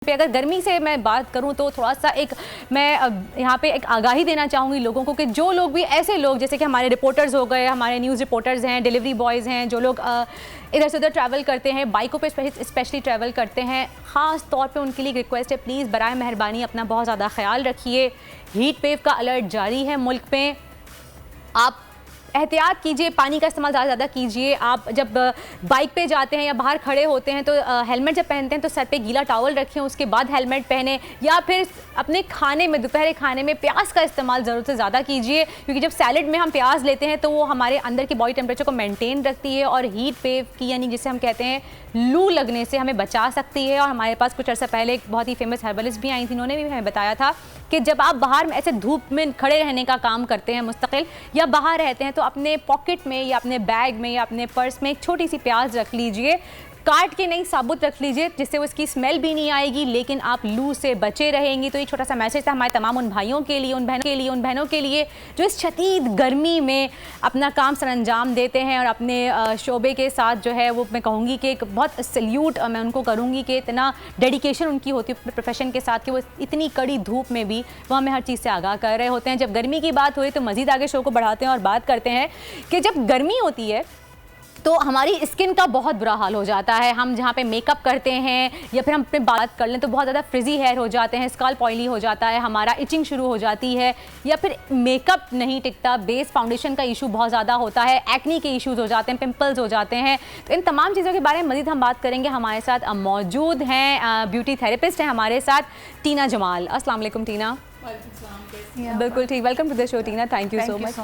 पे अगर गर्मी से मैं बात करूं तो थोड़ा सा मैं यहाँ पे एक आगाही देना चाहूँगी लोगों को कि जो लोग भी ऐसे लोग जैसे कि हमारे रिपोर्टर्स हो गए, हमारे न्यूज़ रिपोर्टर्स हैं, डिलीवरी बॉयज़ हैं, जो लोग इधर से उधर ट्रैवल करते हैं, बाइकों पे स्पेशली ट्रैवल करते हैं, ख़ास तौर पे उनके लिए रिक्वेस्ट है, प्लीज़ बराए मेहरबानी अपना बहुत ज़्यादा ख्याल रखिए। हीट वेव का अलर्ट जारी है मुल्क में, आप एहतियात कीजिए, पानी का इस्तेमाल ज़्यादा कीजिए। आप जब बाइक पे जाते हैं या बाहर खड़े होते हैं तो हेलमेट जब पहनते हैं तो सर पे गीला टॉवल रखें, उसके बाद हेलमेट पहने, या फिर अपने खाने में दोपहर खाने में प्याज का इस्तेमाल ज़रूरत से ज़्यादा कीजिए, क्योंकि जब सैलड में हम प्याज लेते हैं तो वो हमारे अंदर की बॉडी टेम्परेचर को मेंटेन रखती है और हीट वेव की यानी जिसे हम कहते हैं लू लगने से हमें बचा सकती है। और हमारे पास कुछ अर्सा पहले एक बहुत ही फेमस हर्बलिस्ट भी आई थी, उन्होंने भी हमें बताया था कि जब आप बाहर में ऐसे धूप में खड़े रहने का काम करते हैं मुस्तकिल या बाहर रहते हैं तो अपने पॉकेट में या अपने बैग में या अपने पर्स में एक छोटी सी प्याज रख लीजिए, काट के नहीं साबुत रख लीजिए, जिससे उसकी स्मेल भी नहीं आएगी लेकिन आप लू से बचे रहेंगी। तो ये छोटा सा मैसेज था हमारे तमाम उन भाइयों के लिए, उन बहनों के लिए जो इस शदीद गर्मी में अपना काम सरअंजाम देते हैं और अपने शोबे के साथ जो है वो मैं कहूँगी कि एक बहुत सल्यूट मैं उनको करूँगी कि इतना डेडिकेशन उनकी होती है प्रोफेशन के साथ कि वो इतनी कड़ी धूप में भी वो हमें हर चीज़ से आगाह कर रहे होते हैं। जब गर्मी की बात हुई तो मज़ीद आगे शो को बढ़ाते हैं और बात करते हैं कि जब गर्मी होती है तो हमारी स्किन का बहुत बुरा हाल हो जाता है। हम जहाँ पे मेकअप करते हैं या फिर हम अपने बात कर लें तो बहुत ज़्यादा फ्रिजी हेयर हो जाते हैं, स्कैल्प ऑयली हो जाता है, हमारा इचिंग शुरू हो जाती है, या फिर मेकअप नहीं टिकता, बेस फाउंडेशन का इशू बहुत ज़्यादा होता है, एक्नी के इश्यूज़ हो जाते हैं, पिंपल्स हो जाते हैं। तो इन तमाम चीज़ों के बारे में मज़ीद हम बात करेंगे। हमारे साथ मौजूद हैं ब्यूटी थेरेपिस्ट हैं हमारे साथ टीना जमाल। अस्सलाम वालेकुम टीना। बिल्कुल ठीक, welcome to the show Tina, thank you so much.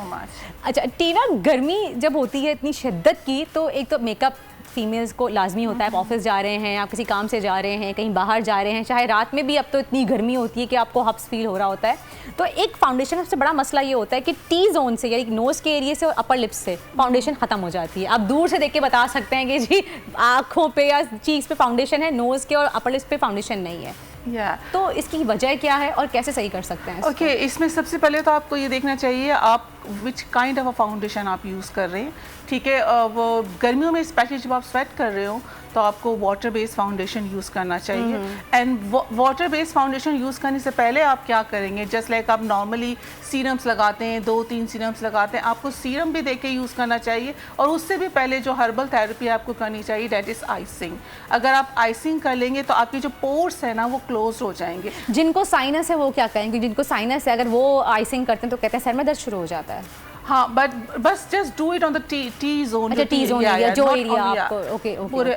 अच्छा टीना, गर्मी जब होती है इतनी शिद्दत की तो एक तो मेकअप फीमेल्स को लाजमी होता है, आप ऑफिस जा रहे हैं, आप किसी काम से जा रहे हैं, कहीं बाहर जा रहे हैं, चाहे रात में भी अब तो इतनी गर्मी होती है कि आपको हब्स फील हो रहा होता है। तो एक फाउंडेशन सबसे बड़ा मसला ये होता है कि टी जोन से यानी नोज़ के एरिया से और अपर लिप्स से फाउंडेशन ख़त्म हो जाती है। आप दूर से देख के बता सकते हैं कि जी आँखों पे या चीक्स पे फाउंडेशन है, नोज़ के और अपर लिप्स पे फाउंडेशन नहीं है। तो इसकी वजह क्या है और कैसे सही कर सकते हैं? ओके, इसमें सबसे पहले तो आपको ये देखना चाहिए आप which kind of a foundation आप यूज़ कर रहे हैं। ठीक है, वो गर्मियों में स्पेशली जब आप स्वेट कर रहे हो तो आपको वाटर बेस्ड फाउंडेशन यूज़ करना चाहिए। And water based foundation use करने से पहले आप क्या करेंगे, जस्ट लाइक आप नॉर्मली सीरम्स लगाते हैं, 2-3 सीरम्स लगाते हैं, आपको सीरम भी देके यूज़ करना चाहिए। और उससे भी पहले जो हर्बल थेरेपी आपको करनी चाहिए डेट इज़ आइसिंग। अगर आप आइसिंग कर लेंगे तो आपके जो पोर्स है ना वो क्लोज हो जाएंगे। जिनको साइनस है वो क्या करेंगे? जिनको साइनस है अगर वो आइसिंग करते हैं तो कहते हैं सर में दर्द शुरू हो जाता है। हाँ, बट बस just do it on the T zone. अच्छा, टी जोन एरिया, जो एरिया आपको ओके पूरे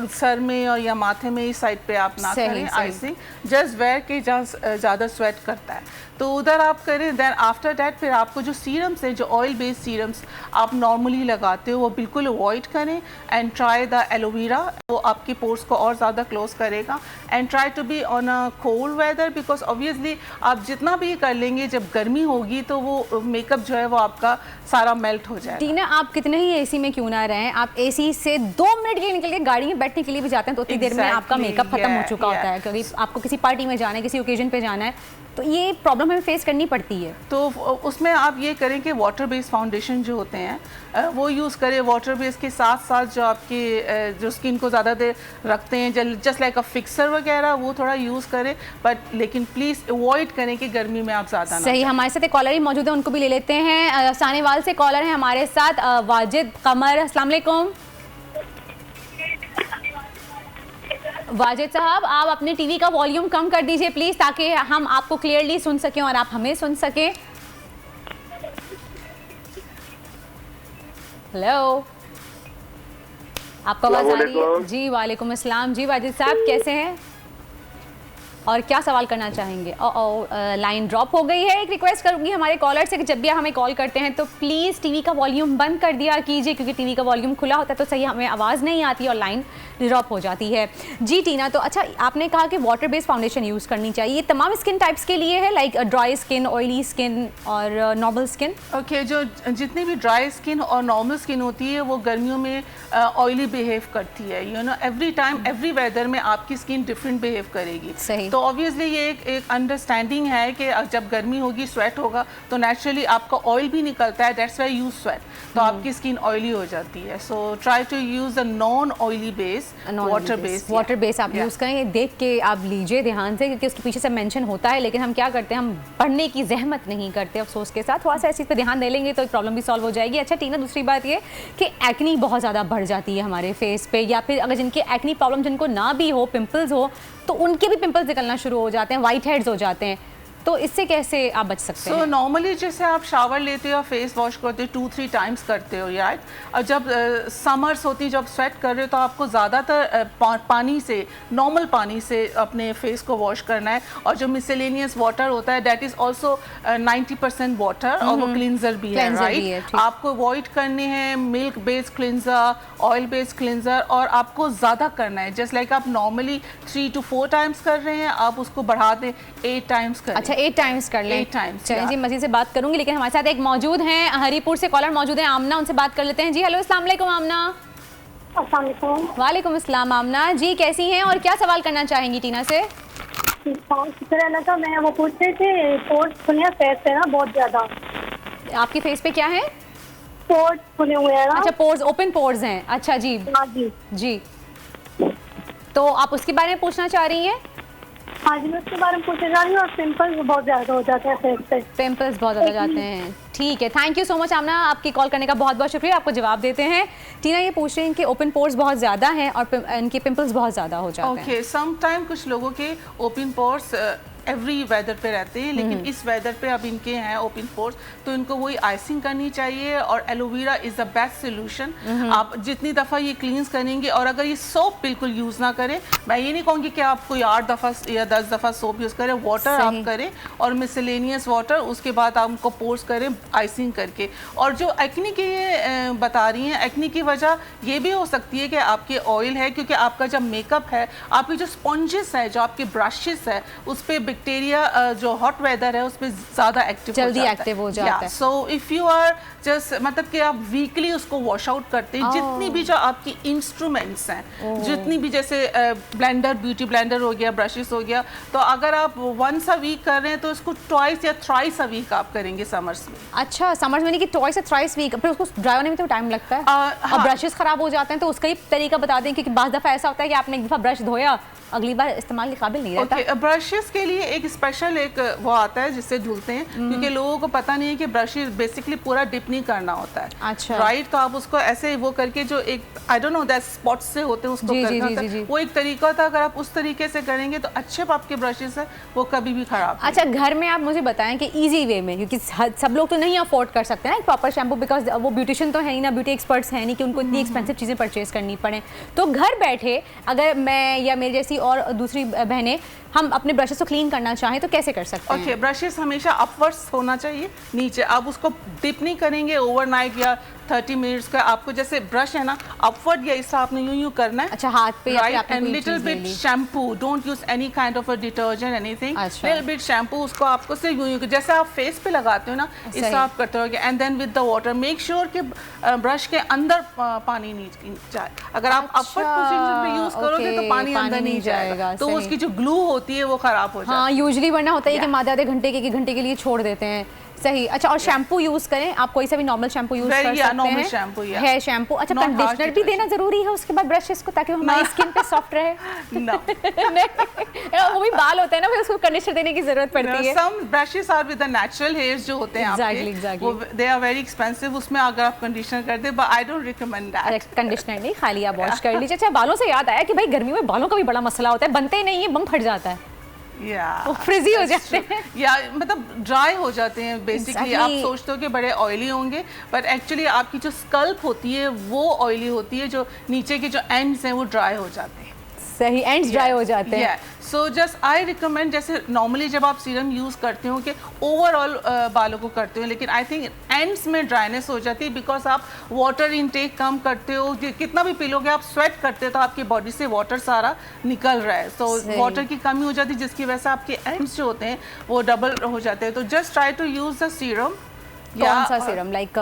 सर में और या माथे में इस साइड पे आप ना करें आइसिंग, जस्ट वेयर के जहाँ ज़्यादा स्वेट करता है तो उधर आप करें। देन आफ्टर दैट फिर आपको जो सीरम्स है, जो ऑयल बेस्ड सीरम्स आप नॉर्मली लगाते हो वो बिल्कुल अवॉइड करें। एंड ट्राई द एलोवेरा, वो आपके पोर्स को और ज़्यादा क्लोज करेगा। And try to be on a cold weather, because obviously आप जितना भी कर लेंगे जब गर्मी होगी तो वो मेकअप जो है वो आपका सारा मेल्ट हो जाएगा। टीना, आप कितने ही एसी में क्यों ना रहें, आप एसी से 2 मिनट के लिए निकल के गाड़ी में बैठने के लिए भी जाते हैं तो उतनी देर में आपका मेकअप खत्म हो चुका होता है, क्योंकि आपको किसी पार्टी में जाना है, किसी ओकेजन पे जाना है, तो ये प्रॉब्लम हमें फेस करनी पड़ती है। तो उसमें आप ये करें कि वाटर बेस्ड फाउंडेशन जो होते हैं वो यूज़ करें। वाटर बेस्ड के साथ साथ जो आपके जो स्किन को ज़्यादा देर रखते हैं, जस्ट लाइक अ फिक्सर वगैरह, वो थोड़ा यूज़ करें, बट लेकिन प्लीज़ अवॉइड करें कि गर्मी में आप ज़्यादा सही। हमारे साथ एक कॉलर ही मौजूद है, उनको भी ले लेते हैं। सानेवाल से कॉलर है हमारे साथ वाजिद कमर। अस्सलाम वालेकुम वाजिद साहब, आप अपने टीवी का वॉल्यूम कम कर दीजिए प्लीज़, ताकि हम आपको क्लियरली सुन सकें और आप हमें सुन सकें। हेलो, आपको आवाज़ आ रही है? जी वालेकुम अस्सलाम। जी वाजिद साहब, कैसे हैं और क्या सवाल करना चाहेंगे? लाइन ड्रॉप हो गई है। एक रिक्वेस्ट करूंगी हमारे कॉलर से कि जब भी हमें कॉल करते हैं तो प्लीज़ टीवी का वॉल्यूम बंद कर दिया कीजिए, क्योंकि टीवी का वॉल्यूम खुला होता है तो सही हमें आवाज़ नहीं आती और लाइन ड्रॉप हो जाती है। जी टीना, तो अच्छा आपने कहा कि वाटर बेस्ड फाउंडेशन यूज़ करनी चाहिए, ये तमाम स्किन टाइप्स के लिए है, like dry skin, oily skin और नॉर्मल स्किन? ओके, जो जितनी भी ड्राई स्किन और नॉर्मल स्किन होती है वो गर्मियों में ऑयली बिहेव करती है। You know, every time every weather में आपकी स्किन डिफरेंट बिहेव करेगी। सही। तो तो ऑब्वियसली ये एक अंडरस्टैंडिंग है कि जब गर्मी होगी, स्वेट होगा, तो नेचुरली आपका ऑयल भी निकलता है, दैट्स व्हाई यू स्वेट, तो आपकी स्किन ऑयली हो जाती है। So try to use a non oily base, water base आप यूज़ करें। देख के आप लीजिए ध्यान से, क्योंकि उसके पीछे से मेंशन होता है, लेकिन हम क्या करते हैं, हम पढ़ने की जहमत नहीं करते अफसोस के साथ। थोड़ा सा इस चीज़ पे ध्यान दे लेंगे तो प्रॉब्लम भी सॉल्व हो जाएगी। अच्छा टीना, दूसरी बात ये कि एक्नी बहुत ज़्यादा बढ़ जाती है हमारे फेस पे, या फिर अगर जिनके एक्नी प्रॉब्लम जिनको ना भी हो, पिंपल्स हो, तो उनके भी पिंपल्स निकलना शुरू हो जाते हैं, वाइट हेड्स हो जाते हैं, तो इससे कैसे आप बच सकते हैं? नॉर्मली जैसे आप शावर लेते हो या फेस वॉश करते हो 2-3 टाइम्स करते हो, राइट? और जब समर्स होती है, जब स्वेट कर रहे हो, तो आपको ज़्यादातर पानी से, नॉर्मल पानी से अपने फेस को वॉश करना है। और जो मिसलेनियस वाटर होता है, दैट इज़ ऑल्सो 90% वाटर, और वो क्लिनजर भी है, राइट? आपको अवॉइड करने हैं milk based cleanser, oil based cleanser, और आपको ज़्यादा करना है। जस्ट लाइक आप नॉर्मली 3 to 4 टाइम्स कर रहे हैं, आप उसको बढ़ा दें 8 टाइम्स करें। अच्छा, 8 टाइम्स कर लें। 8 टाइम्स। चलिए जी, मजीद से बात करूंगी, लेकिन हमारे साथ एक मौजूद हैं, हरीपुर से कॉलर मौजूद हैं, आमना, उनसे बात कर लेते हैं। जी हेलो, अस्सलाम वालेकुम आमना। वालेकुम अस्सलाम आमना जी, कैसी हैं और क्या सवाल करना चाहेंगी टीना से? तो मैं वो पूछ रही थी, पोर्स खुले फेस पे ना बहुत ज्यादा। आपके फेस पे क्या है? पोर्स खुले हुए हैं ना। अच्छा, पोर्स, ओपन पोर्स हैं। अच्छा जी। हाँ जी जी, तो आप उसके बारे में पूछना चाह रही हैं? हाँ जी, मैं उसके बारे में पूछने जा रही हूँ, और पिंपल्स बहुत ज़्यादा हो जाते हैं फेस पे। पिंपल्स बहुत ज़्यादा जाते हैं, ठीक है। थैंक यू सो मच आमना, आपकी कॉल करने का बहुत बहुत शुक्रिया। आपको जवाब देते हैं। टीना ये पूछ रही हैं कि ओपन पोर्स बहुत ज़्यादा हैं और इनके पिंपल्स बहुत ज़्यादा हो जाते हैं। ओके, सम टाइम कुछ लोगों के ओपन पोर्स एवरी वेदर पे रहते हैं, लेकिन इस वेदर पे अब इनके हैं ओपन पोर्स, तो इनको वही आइसिंग करनी चाहिए, और aloe vera is the best solution. आप जितनी दफ़ा ये क्लींस करेंगे, और अगर ये सोप बिल्कुल यूज़ ना करें, मैं ये नहीं कहूँगी कि आप कोई 8 दफ़ा या 10 दफ़ा सोप यूज़ करें, वाटर आप करें और मिसलेनियस वाटर, उसके बाद आप उनको पोर्स करें आइसिंग करके। और जो एक्नी की बता रही हैं, एक्नी की वजह ये भी हो सकती है कि आपके ऑयल है, क्योंकि आपका जब मेकअप है, आपके जो स्पॉन्जेस है, जो आपके ब्रशेस है, उस पर बैक्टीरिया जो हॉट वेदर है उसमें ज़्यादा जल्दी एक्टिव हो जाता है। So if you are just, मतलब कि आप वीकली उसको वॉश आउट करते हैं, जितनी भी जो आपकी इंस्ट्रूमेंट्स हैं, जितनी भी, जैसे ब्लेंडर, ब्यूटी ब्लेंडर हो गया, ब्रशेस हो गया, तो अगर आप वंस अ वीक कर रहे हैं तो उसको ट्वाइस या थ्राइस अ वीक आप करेंगे समर्स में। अच्छा, समर्स में नहीं कि ट्वाइस या थ्राइस वीक, फिर उसको ड्राई होने में तो टाइम लगता है। हाँ। और ब्रशेस खराब हो जाते हैं, तो उसका ही तरीका बता दें, क्योंकि बाज़ दफ़ा ऐसा होता है कि आपने एक दफ़ा ब्रश धोया, अगली बार इस्तेमाल के काबिल नहीं रहता। ब्रशेस के लिए एक स्पेशल एक वो आता है जिससे धुलते हैं, क्योंकि लोगों को पता नहीं है कि ब्रशेस बेसिकली पूरा डिप नहीं करना होता है। अच्छा, राइट? तो आप उसको ऐसे वो करके, जो एक I don't know that spots से होते हैं, उसको करना होता है। वो एक तरीका होता है, अगर आप उस तरीके से करेंगे तो अच्छे आपके ब्रशेस है वो कभी भी खराब। अच्छा, घर में आप मुझे बताएं कि इजी वे में, क्योंकि सब लोग तो नहीं अफोर्ड कर सकते ना एक प्रॉपर शैम्पू, बिकॉज वो ब्यूटिशियन तो है ही ना, ब्यूटी एक्सपर्ट्स हैं नहीं कि उनको इतनी एक्सपेंसिव चीज़ें परचेज करनी पड़े। तो घर बैठे अगर मैं या मेरी जैसी और दूसरी बहनें हम अपने ब्रशेस को क्लीन करना चाहें तो कैसे कर सकते हैं? ओके, ब्रशेस हमेशा अपवर्ड्स होना चाहिए, नीचे। आप उसको डिप नहीं करेंगे ओवरनाइट या 30 मिनट्स का। आपको जैसे ब्रश है ना, अपवर्ड या इस आपने यूं करना है। अच्छा, हाथ पे, right? And little bit shampoo, don't use any kind of a detergent, anything. Little bit shampoo, उसको आपको सिर्फ यूं जैसे आप फेस पे लगाते हो ना, इस आप करते हो। And then with the water make sure कि ब्रश के अंदर पानी नहीं जाए। अगर आप अपवर्ड पोजीशन पे यूज करोगे तो पानी अंदर नहीं जाएगा, तो उसकी जो ग्लू होती है वो खराब हो जाती है। हाँ, यूजुअली वरना होता है कि आधे घंटे के 1 घंटे के लिए छोड़ देते हैं। सही। अच्छा, और शैम्पू यूज करें, आप कोई सा भी नॉर्मल शैम्पू यूज कर सकते हैं, शैम्पू, हेयर शैम्पू। अच्छा, कंडीशनर भी देना जरूरी है उसके बाद ब्रशेस को, ताकि हमारी स्किन पे सॉफ्ट रहे? वो भी बाल होते हैं ना, फिर उसको कंडीशनर देने की जरूरत पड़ती है। Some brushes are with the natural hairs जो होते हैं आपके, वो दे आर वेरी एक्सपेंसिव, उसमें अगर आप कंडीशनर कर दे, but I don't recommend that. Conditioner नहीं, खाली आप वॉश कर लीजिए। अच्छा, बालों से याद आया कि भाई गर्मी में बालों का भी बड़ा मसला होता है, बनते नहीं है, बम फट जाता है, फ्रिजी हो जाते हैं, या मतलब ड्राई हो जाते हैं बेसिकली। आप सोचते हो कि बड़े ऑयली होंगे, बट एक्चुअली आपकी जो स्कल्प होती है वो ऑयली होती है, जो नीचे के जो एंड्स हैं वो ड्राई हो जाते हैं। सही, एंड्स ड्राई हो जाते हैं। सो जस्ट आई रिकमेंड, जैसे नॉर्मली जब आप सीरम यूज़ करते हो कि ओवरऑल बालों को करते हो, लेकिन आई थिंक एंड्स में ड्राइनेस हो जाती है, बिकॉज आप वाटर इनटेक कम करते हो। कितना भी पी लोगे, आप स्वेट करते हो तो आपकी बॉडी से वाटर सारा निकल रहा है, सो वाटर की कमी हो जाती है, जिसकी वजह से आपके एंड्स जो होते हैं वो डबल हो जाते हैं। तो just try to use the serum. कौन सा सीरम? लाइक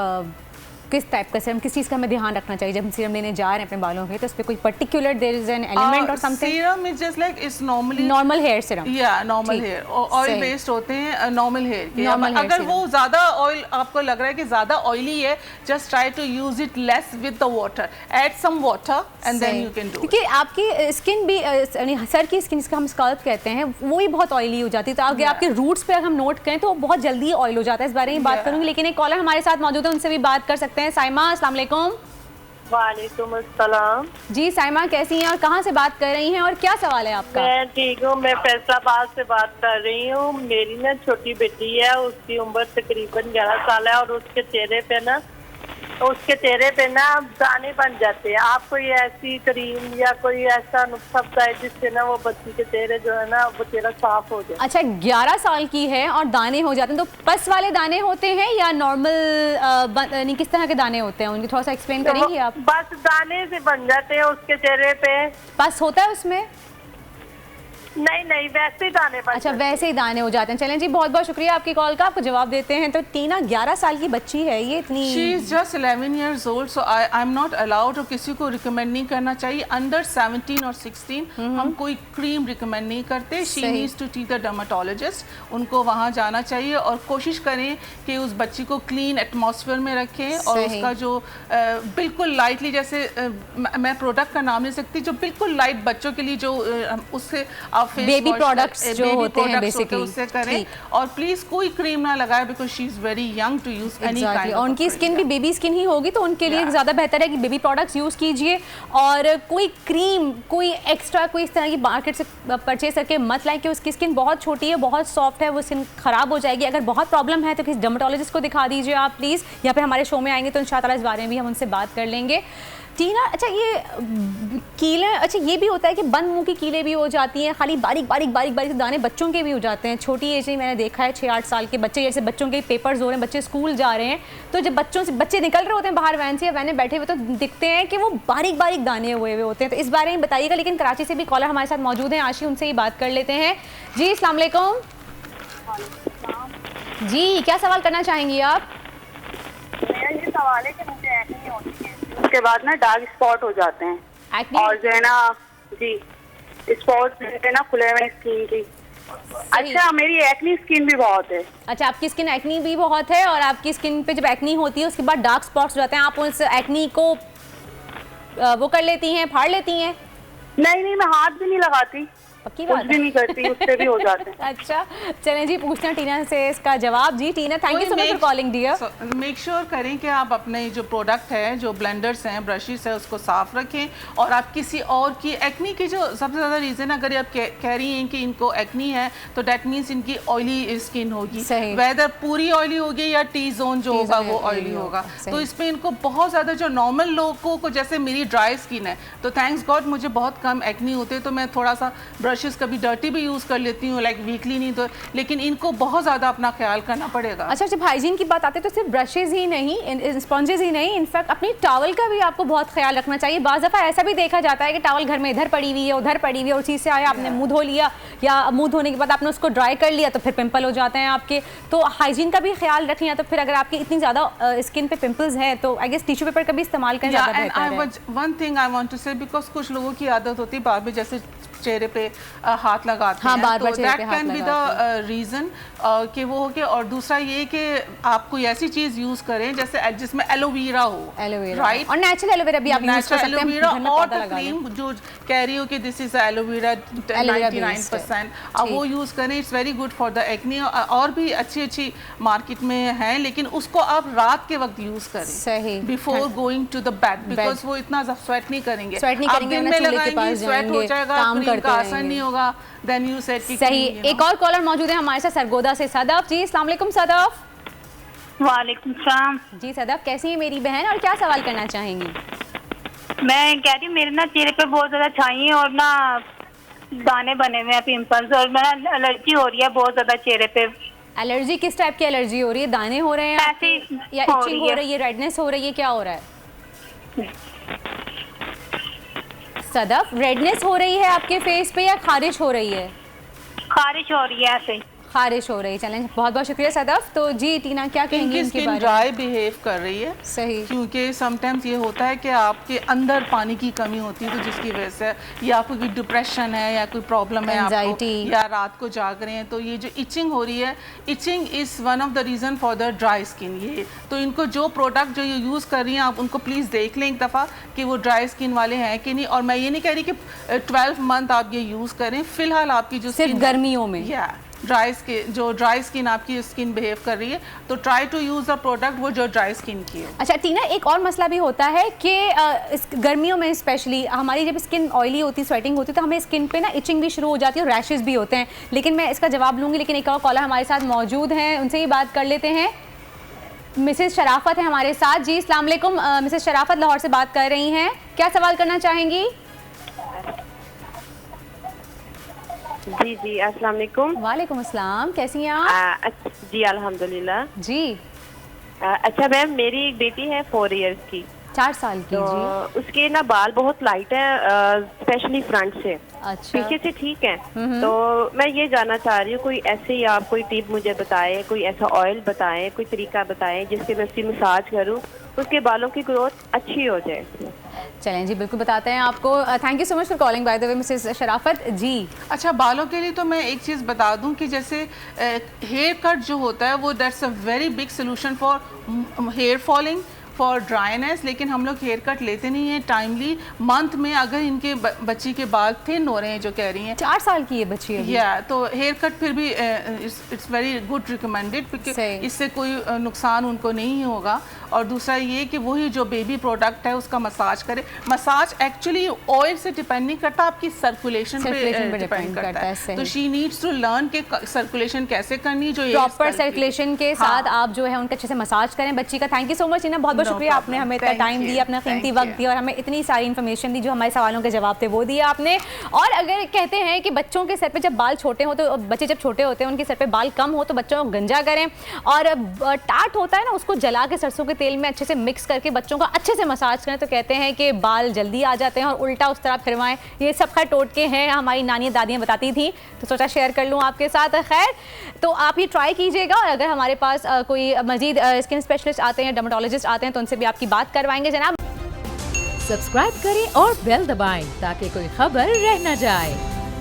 किस टाइप का सीरम, किस चीज़ का हमें ध्यान रखना चाहिए जब हम सीरम लेने जा रहे हैं अपने बालों पे? तो उस पर कोई particular there is an element और something? Serum is just like it's normally normal hair serum, या नॉर्मल हेयर ऑयल बेस्ड होते हैं नॉर्मल हेयर के। अगर वो ज़्यादा ऑयल आपको लग रहा है कि ज़्यादा ऑयली है, just try to use it less with the water, add some water and then you can do. क्योंकि आपकी स्किन भी सर की स्किन जिसका हम स्कल्प कहते हैं वो भी बहुत ऑयली हो जाती है, तो अगर आपके रूट्स पे अगर हम नोट करें तो बहुत जल्दी ऑयल हो जाता है। इस बारे में बात करूंगी, लेकिन एक कॉलर हमारे साथ मौजूद है, उनसे भी बात कर सकते हैं। साइमा, अस्सलाम वालेकुम। वालेकुम अस्सलाम। जी साइमा, कैसी हैं और कहाँ से बात कर रही हैं और क्या सवाल है आपका? मैं ठीक हूँ, मैं फैसलाबाद से बात कर रही हूँ। मेरी ना छोटी बेटी है, उसकी उम्र तकरीबन 11 साल है और उसके चेहरे पे ना दाने बन जाते हैं। आप कोई ऐसी क्रीम या कोई ऐसा नुस्खा बताए जिससे ना वो बच्ची के चेहरे जो है ना वो चेहरा साफ हो जाए? अच्छा, 11 साल की है और दाने हो जाते हैं, तो पस वाले दाने होते हैं या नॉर्मल किस तरह के दाने होते हैं उनकी, थोड़ा सा एक्सप्लेन करेंगी आप? बस दाने से बन जाते हैं उसके चेहरे पे। पस होता है उसमें? नहीं, वैसे ही दाने बन अच्छा, जाते हैं। वैसे ही दाने हो जाते हैं। चलें जी, बहुत बहुत शुक्रिया आपकी कॉल का। आपको जवाब देते हैं। तो टीना 11 साल की बच्ची है, ये इतनी she is just 11 years old, so I am not allowed, और किसी को रिकमेंड नहीं करना चाहिए अंडर 17 और 16 हम कोई क्रीम रिकमेंड नहीं करते। She needs to tee the dermatologist, उनको वहाँ जाना चाहिए और कोशिश करें कि उस बच्ची को क्लीन एटमॉस्फेयर में रखें और उसका जो बिल्कुल लाइटली, जैसे मैं प्रोडक्ट का नाम नहीं सकती, जो बिल्कुल लाइट बच्चों के लिए जो उससे आप फेस बेबी प्रोडक्ट्स जो होते हैं बेसिकली उससे करें, और प्लीज कोई क्रीम ना लगाए because she is very young to use any kind. और उनकी स्किन भी बेबी स्किन ही होगी, तो उनके लिए ज़्यादा बेहतर है कि बेबी प्रोडक्ट्स यूज़ कीजिए। और कोई क्रीम, कोई एक्स्ट्रा, कोई इस तरह की मार्केट से परचेज करके मत लाएं कि उसकी स्किन बहुत छोटी है, बहुत सॉफ्ट है, वो स्किन ख़राब हो जाएगी। अगर बहुत प्रॉब्लम है तो किसी डर्मेटोलॉजिस्ट को दिखा दीजिए आप प्लीज़, या फिर हमारे शो में आएंगे तो इंशाअल्लाह इस बारे में भी हम उनसे बात कर लेंगे। टीना, अच्छा ये कीले, अच्छा ये भी होता है कि बंद मुंह की कीले भी हो जाती हैं, खाली बारीक बारीक दाने बच्चों के भी हो जाते हैं, छोटी एज में मैंने देखा है 6-8 साल के बच्चे, जैसे बच्चों के पेपर्स हो रहे हैं, बच्चे स्कूल जा रहे हैं, तो जब बच्चे निकल रहे होते हैं बाहर वैन से या वैन में बैठे हुए, तो दिखते हैं कि वो बारीक दाने हुए होते हैं। तो इस बारे में बताइएगा। लेकिन कराची से भी कॉलर हमारे साथ मौजूद हैं, आशी, उनसे ही बात कर लेते हैं। जी अस्सलाम वालेकुम। जी, क्या सवाल करना चाहेंगी आप? मेरा ये सवाल है कि मुझे एक्ने होती है, उसके बाद ना डार्क स्पॉट हो जाते हैं, और जो है ना जी स्पॉट है ना खुले हुए स्किन की। अच्छा, मेरी एक्नी स्किन भी बहुत है। अच्छा, आपकी स्किन एक्नी भी बहुत है, और आपकी स्किन पे जब एक्नी होती है उसके बाद डार्क स्पॉट्स हो जाते हैं, आप उस एक्नी को वो कर लेती हैं, फाड़ लेती हैं? नहीं, मैं हाथ भी नहीं लगाती, पक्की कुछ बात भी नहीं करती, उससे भी हो जाते हैं। अच्छा, चलें जी, पूछते हैं टीना से इसका जवाब। Ji Tina, thank you so much for calling dear. Make sure करें कि आप अपने जो प्रोडक्ट है, जो ब्लेंडर्स हैं, ब्रशेस है, उसको साफ रखें। और आप किसी और की एक्नी की जो सबसे ज़्यादा रीज़न, अगर आप कह रही हैं कि इनको एक्नी है, तो डैट मीन्स इनकी ऑयली स्किन होगी, वेदर पूरी ऑयली होगी या टी जोन जो होगा वो ऑयली होगा। तो इसमें इनको बहुत ज़्यादा, जो नॉर्मल लोगों को, जैसे मेरी ड्राई स्किन है तो थैंक्स गॉड मुझे बहुत कम एक्नी होते हैं, तो मैं थोड़ा सा ब्रशेस कभी डर्टी भी यूज़ कर लेती हूँ, लाइक वीकली नहीं, तो लेकिन इनको बहुत ज़्यादा अपना ख्याल करना पड़ेगा। अच्छा, जब हाइजीन की बात आती है तो सिर्फ ब्रशेज ही नहीं, स्पॉन्जेस ही नहीं, इनफैक्ट अपनी टॉवल का भी आपको बहुत ख्याल रखना चाहिए। बाज़ दफ़ा ऐसा भी देखा जाता है कि टॉवल घर में इधर पड़ी हुई है, उधर पड़ी हुई है, और चीज़ से आया, आपने मुँह धो लिया, या मुँह धोने के बाद आपने उसको ड्राई कर लिया, तो फिर पिंपल हो जाते हैं आपके। तो हाइजीन का भी ख्याल रखें, या तो फिर अगर आपकी इतनी ज़्यादा स्किन पे पिंपल्स हैं तो आई गेस टिश्यू पेपर का भी इस्तेमाल करें, ज़्यादा बेहतर है। One thing I want to say, because कुछ लोगों की आदत होती है बार बार जैसे चेहरे पे हाथ लगाते हैं, तो that can be the reason कि वो हो गया। और दूसरा ये कि आप कोई ऐसी चीज यूज करें जैसे जिसमें एलोवेरा हो, राइट, और नेचुरल एलोवेरा भी आप यूज कर सकते हैं, एलोवेरा और क्रीम जो कह रही हो कि दिस इज एलोवेरा 99%, अब वो यूज करें, it's very good for the acne. और भी अच्छी मार्केट में है, लेकिन उसको आप रात के वक्त यूज करें, before going to the bed, because वो इतना स्वेट नहीं करेंगे, आप दिन में लगाएंगे स्वेट हो जाएगा, का असर नहीं होगा। देन यू सेड कि सही। एक और कॉलर मौजूद है हमारे साथ सरगोदा से, सदफ। जी अस्सलाम वालेकुम सदफ। वालेकुम सलाम। जी सदफ, कैसी है मेरी बहन और क्या सवाल करना चाहेंगी? मैं कह रही हूँ मेरे ना चेहरे पे बहुत ज्यादा छाई और ना दाने बने हुए हैं, पिंपल्स, और मेरा एलर्जी हो रही है बहुत ज्यादा चेहरे पे। एलर्जी किस टाइप की एलर्जी हो रही है? दाने हो रहे हैं या इचिंग हो रही है, रेडनेस हो रही है, क्या हो रहा है? सदफ, रेडनेस हो रही है आपके फेस पे या खारिश हो रही है? खारिश हो रही है ऐसे। खारिश हो रही। चलें, बहुत बहुत शुक्रिया सदफ। तो जी टीना क्या कहेंगी इनके बारे में? ड्राई बिहेव कर रही है। सही, क्योंकि समटाइम्स ये होता है कि आपके अंदर पानी की कमी होती है, तो जिसकी वजह से या आपको कोई डिप्रेशन है या कोई प्रॉब्लम है आपको, या रात को जाग रहे हैं, तो ये जो इचिंग हो रही है, itching is one of the reason for the dry skin. ये तो इनको जो प्रोडक्ट जो ये यूज़ कर रही हैं आप उनको प्लीज़ देख लें एक दफ़ा कि वो ड्राई स्किन वाले हैं कि नहीं। और मैं ये नहीं कह रही कि 12 मंथ आप ये यूज़ करें, फिलहाल आपकी जो सिर्फ गर्मियों में ड्राई स्किन आपकी स्किन बिहेव कर रही है, तो try to use a product वो जो ड्राई स्किन की हो। अच्छा टीना, एक और मसला भी होता है कि इस गर्मियों में स्पेशली हमारी जब स्किन ऑयली होती है, स्वेटिंग होती है, तो हमें स्किन पे ना इचिंग भी शुरू हो जाती है और रैशेस भी होते हैं। लेकिन मैं इसका जवाब लूँगी, लेकिन एक और कॉलर हमारे साथ मौजूद हैं, उनसे ही बात कर लेते हैं। मिसेस शराफत है हमारे साथ। जी अस्सलाम वालेकुम। मिसेस शराफत लाहौर से बात कर रही हैं, क्या सवाल करना चाहेंगी? जी जी अस्सलाम वालेकुम। वालेकुम अस्सलाम, कैसी हैं आप? जी अल्हम्दुलिल्लाह जी। अच्छा मैम, मेरी एक बेटी है 4 इयर्स की, 4 साल की। तो जी। उसके ना बाल बहुत लाइट हैं, स्पेशली फ्रंट से। अच्छा। पीछे से ठीक है। तो मैं ये जानना चाह रही हूँ, कोई ऐसे आप कोई टिप मुझे बताएं, कोई ऐसा ऑयल बताएं, कोई तरीका बताएं जिससे मैं उसकी मसाज करूँ, उसके बालों की ग्रोथ अच्छी हो जाए। चलें जी, बिल्कुल बताते हैं आपको। Thank you so much for calling by the way Mrs शराफत जी। अच्छा, बालों के लिए तो मैं एक चीज़ बता दूं कि जैसे हेयर कट जो होता है वो that's a very big solution for hair falling, for dryness. लेकिन हम लोग हेयर कट लेते नहीं हैं टाइमली। मंथ में अगर इनके बच्ची के बाल थिन हो रहे हैं, जो कह रही हैं 4 साल की ये बच्ची है, या तो हेयर कट फिर भी इट्स वेरी गुड रिकमेंडेड, क्योंकि इससे कोई नुकसान उनको नहीं होगा। और दूसरा ये कि वही जो बेबी प्रोडक्ट है उसका मसाज करे। मसाज एक्चुअली ऑयल से डिपेंड नहीं करता, आपकी सर्कुलेशन पे डिपेंड करता है। तो शी नीड्स टू लर्न के सर्कुलेशन कैसे करनी, जो प्रॉपर सर्कुलेशन के साथ आप जो है उनका अच्छे से मसाज करें बच्ची का। थैंक यू सो मच टीना, बहुत बहुत शुक्रिया, आपने हमें इतना टाइम दिया, अपना कीमती वक्त दिया और हमें इतनी सारी इन्फॉर्मेशन दी, जो हमारे सवालों के जवाब थे वो दिया आपने। और अगर कहते हैं कि बच्चों के सर पे जब बाल छोटे हो, तो बच्चे जब छोटे होते हैं उनके सर पे बाल कम हो, तो बच्चों को गंजा करें। और टाट होता है ना, उसको जला के सरसों के तेल में अच्छे से मिक्स करके बच्चों का अच्छे से मसाज करें, तो कहते हैं कि बाल जल्दी आ जाते हैं। और उल्टा उस तरह फिरवाएं, ये सब खैर टोटके हैं, हमारी नानी दादियाँ बताती थी, तो सोचा शेयर कर लूँ आपके साथ। खैर, तो आप ये ट्राई कीजिएगा। और अगर हमारे पास कोई मजीद स्किन स्पेशलिस्ट आते हैं, डर्मेटोलॉजिस्ट आते हैं, तो उनसे भी आपकी बात करवाएंगे जनाब। सब्सक्राइब करें और बेल दबाएं ताकि कोई खबर रह न जाए।